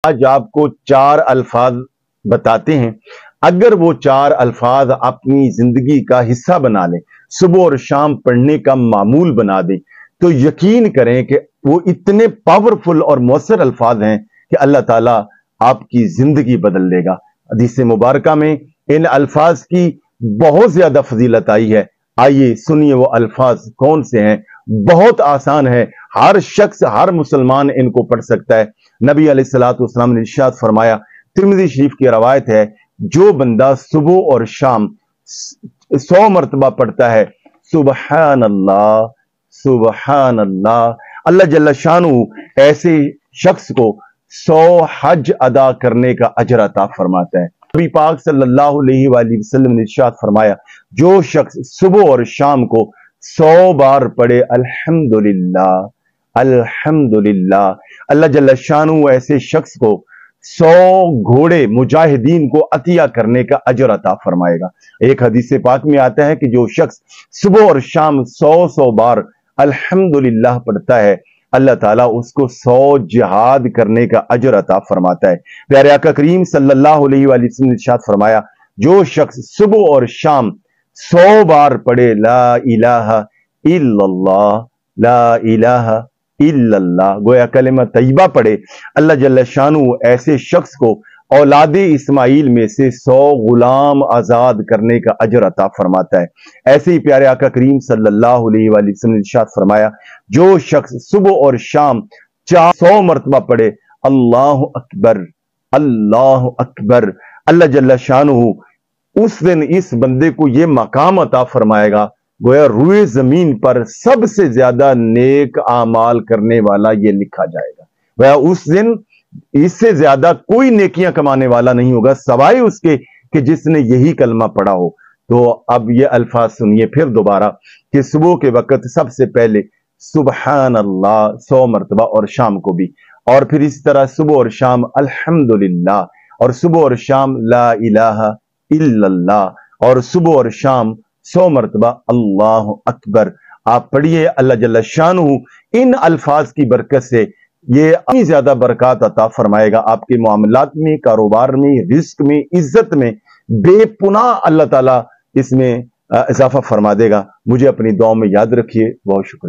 آج آپ کو 4 الفاظ بتاتے ہیں، اگر وہ 4 الفاظ اپنی زندگی کا حصہ بنا لیں، صبح اور شام پڑھنے کا معمول بنا دیں، تو یقین کریں کہ وہ اتنے پاورفل اور مؤثر الفاظ ہیں کہ اللہ تعالیٰ آپ کی زندگی بدل دے گا۔ حدیث مبارکہ میں ان الفاظ کی بہت زیادہ فضیلت آئی ہے۔ آئیے سنیے وہ الفاظ کون سے ہیں۔ بہت آسان ہے، ہر شخص، ہر مسلمان ان کو پڑھ سکتا ہے۔ نبی علیہ السلام نے ارشاد فرمایا، ترمذی شریف کی روایت ہے، جو بندہ صبح اور شام 100 مرتبہ پڑھتا ہے، سبحان اللہ سبحان اللہ، اللہ جل شانہ ایسے شخص کو 100 حج ادا کرنے کا اجر عطا فرماتا ہے۔ نبی پاک صلی اللہ علیہ وآلہ وسلم نے ارشاد فرمایا، جو شخص صبح اور شام کو 100 بار پڑھے الحمدللہ الحمدللہ، اللہ جل شانہ ایسے شخص کو 100 گھوڑے مجاہدین کو عطیہ کرنے کا اجر عطا فرمائے گا۔ ایک حدیث پاک میں آتا ہے کہ جو شخص صبح اور شام 100 بار الحمدللہ پڑھتا ہے، اللہ تعالیٰ اس کو 100 جہاد کرنے کا اجر عطا فرماتا ہے۔ پیارے آقا کریم صلی اللہ علیہ وآلہ وسلم نے ارشاد فرمایا، جو شخص صبح اور شام 100 بار پڑھے لا الہ الا اللہ لا الہ الا اللہ، گویا کلمہ طیبہ پڑھے، اللہ جل شانہ ایسے شخص کو اولاد اسماعیل میں سے 100 غلام آزاد کرنے کا اجر عطا فرماتا ہے۔ ایسے ہی پیارے آقا کریم صلی اللہ علیہ وآلہ وسلم نے ارشاد فرمایا، جو شخص صبح اور شام 100 مرتبہ پڑھے اللہ اکبر اللہ اکبر، اللہ جل شانہ اس دن اس بندے کو یہ مقام عطا فرمائے گا، گویا روئے زمین پر سب سے زیادہ نیک اعمال کرنے والا یہ لکھا جائے گا۔ گویا اس دن اس سے زیادہ کوئی نیکیاں کمانے والا نہیں ہوگا سوائے اس کے کہ جس نے یہی کلمہ پڑھا ہو۔ تو اب یہ الفاظ سنیے پھر دوبارہ کہ صبح کے وقت سب سے پہلے سبحان اللہ 100 مرتبہ، اور شام کو بھی، اور پھر اس طرح صبح اور شام الحمدللہ، اور صبح اور شام لا الہ الا اللہ، اور صبح اور شام 100 مرتبہ اللہ اکبر۔ آپ پڑھیے، اللہ جل شانہ ان الفاظ کی برکت سے یہ اتنی زیادہ برکات عطا فرمائے گا آپ کے معاملات میں، کاروبار میں، رزق میں، عزت میں، بے پناہ اللہ تعالیٰ اس میں اضافہ فرما دے گا۔ مجھے اپنی دعاؤں میں یاد رکھیے۔ بہت شکریہ۔